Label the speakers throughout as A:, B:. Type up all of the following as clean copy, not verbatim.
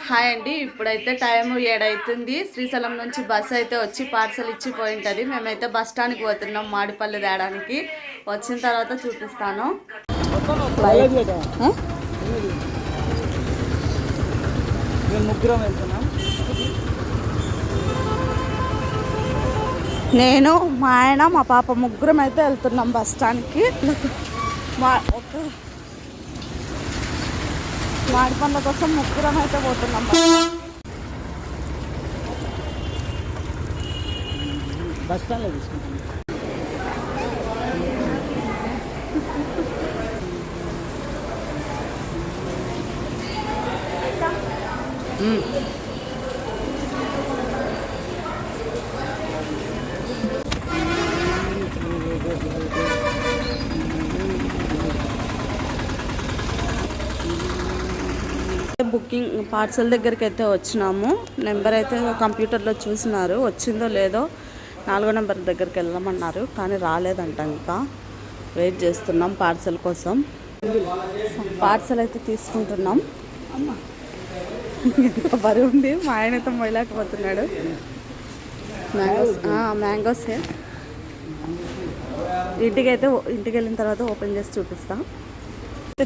A: Hi అండి, ఇప్పుడైతే time 7 అవుతుంది. శ్రీశైలం నుంచి బస్సు అయితే వచ్చి పార్సల్ ఇచ్చిపోయి ఉంటుంది. మేమైతే బస్ స్టాండ్కి పోతున్నాం మాడిపల్లి తేడానికి. వచ్చిన తర్వాత చూపిస్తాను. నేను మా ఆయన మా పాప ముగ్గురం అయితే వెళ్తున్నాం బస్ స్టాండ్కి. మాడిపండ్ల కోసం ముగ్గురం అయితే పోతున్నాం. బస్ స్టాండ్లో తీసుకుంటాం. బుకింగ్ పార్సల్ దగ్గరికి అయితే వచ్చినాము. నెంబర్ అయితే కంప్యూటర్లో చూసినారు, వచ్చిందో లేదో. 4వ నెంబర్ దగ్గరికి వెళ్ళమన్నారు, కానీ రాలేదంట. ఇంకా వెయిట్ చేస్తున్నాం పార్సల్ కోసం. పార్సల్ అయితే తీసుకుంటున్నాం. ఎంత బరువు ఉంది, మా ఆయన అయితే మొయ్యలేకపోతున్నాడు. మ్యాంగోసే. ఇంటికి వెళ్ళిన తర్వాత ఓపెన్ చేసి చూపిస్తాం.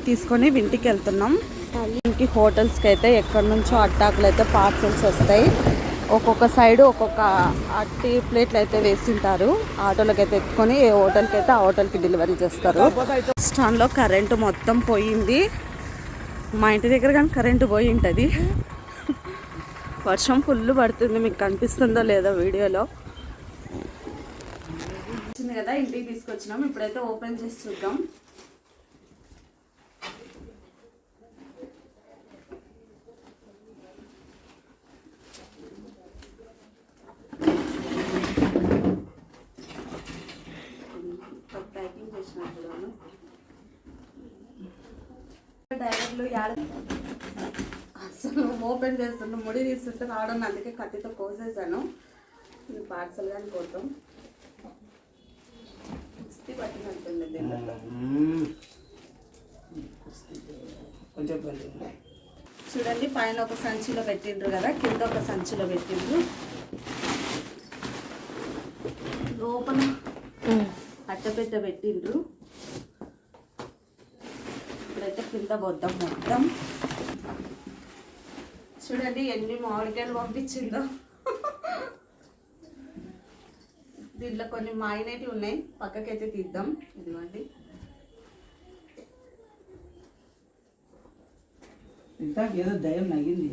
A: తీసుకొని ఇంటికి వెళ్తున్నాం. ఇంటికి హోటల్స్కి అయితే ఎక్కడి నుంచో అట్టాకులు అయితే పార్సల్స్ వస్తాయి. ఒక్కొక్క సైడు ఒక్కొక్క అట్టి ప్లేట్లు అయితే వేసింటారు. ఆటోలకి అయితే ఎత్తుకొని ఏ హోటల్కి అయితే ఆ హోటల్కి డెలివరీ చేస్తారు. స్టాండ్లో కరెంటు మొత్తం పోయింది. మా ఇంటి దగ్గర కానీ కరెంటు పోయి ఉంటుంది. వర్షం ఫుల్ పడుతుంది, మీకు కనిపిస్తుందో లేదో వీడియోలో. వచ్చింది కదా, ఇంటికి తీసుకొచ్చినాం. ఇప్పుడైతే ఓపెన్ చేసి చూద్దాం. ప్యాకింగ్ చేసినప్పుడు డైరెక్ట్లు అసలు ఓపెన్ చేస్తుంటే ముడి తీస్తుంటే రావడం, అందుకే కత్తితో కోసేసాను. పార్సల్ కానీ కోద్దాం. కుస్తీ పట్టినట్టుంది. చూడండి, పైన ఒక సంచిలో పెట్టిండ్రు కదా, కింద ఒక సంచిలో పెట్టిండ్రు. లోపల అట్టపెట్ట పెట్టిండ్రు. ఇప్పుడైతే కింద పోద్దాం మొత్తం. చూడండి ఎన్ని మామిడికాయలు పంపించిందో. దీంట్లో కొన్ని మాగినేటివి ఉన్నాయి, పక్కకైతే తీద్దాం. ఇదిగోండి.
B: ఏదో దయం నగింది.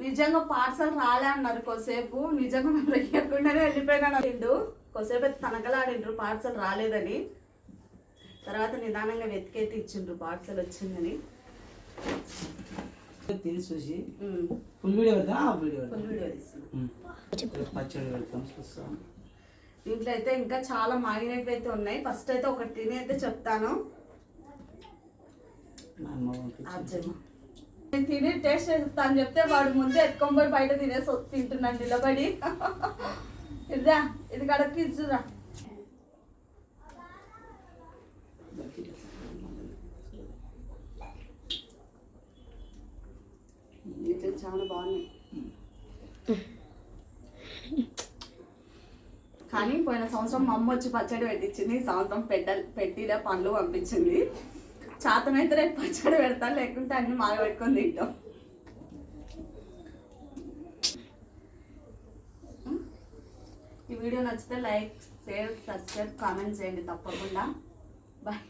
A: నిజంగా పార్సల్ రాలే అన్నారు. కొద్దిసేపు నిజంగా మేము రెయ్యకుండానే వెళ్ళిపోయినాడు. కొద్దిసేపు అయితే తనకలాడిండ్రు పార్సల్ రాలేదని. తర్వాత నిదానంగా వెతికైతే ఇచ్చిండ్రు పార్సల్ వచ్చిందని.
B: చూసి ఫుల్ వీడియో
A: తీస్తున్నాం. దీంట్లో అయితే ఇంకా చాలా మాగినవి అయితే ఉన్నాయి. ఫస్ట్ అయితే ఒకటి తిని అయితే చెప్తాను. నేను తిని టేస్ట్ చేస్తాను చెప్తే వాడు ముందే ఎత్తుకొని పోయి బయట తింటున్నాను నిలబడి. ఇదిరా, ఇది కడకి ఇచ్చురా. ఇది చాలా బాగున్నాయి. కానీ పోయిన సంవత్సరం మా అమ్మ వచ్చి పచ్చడి పెట్టించింది. ఈ సంవత్సరం పెట్టిలో పండ్లు పంపించింది. చేతనైతే రేపు పచ్చడి పెడతాను, లేకుంటే అన్ని మాగ పెట్టుకొని తింటాం. ఈ వీడియో నచ్చితే లైక్, షేర్, సబ్స్క్రైబ్, కామెంట్ చేయండి తప్పకుండా. బాయ్.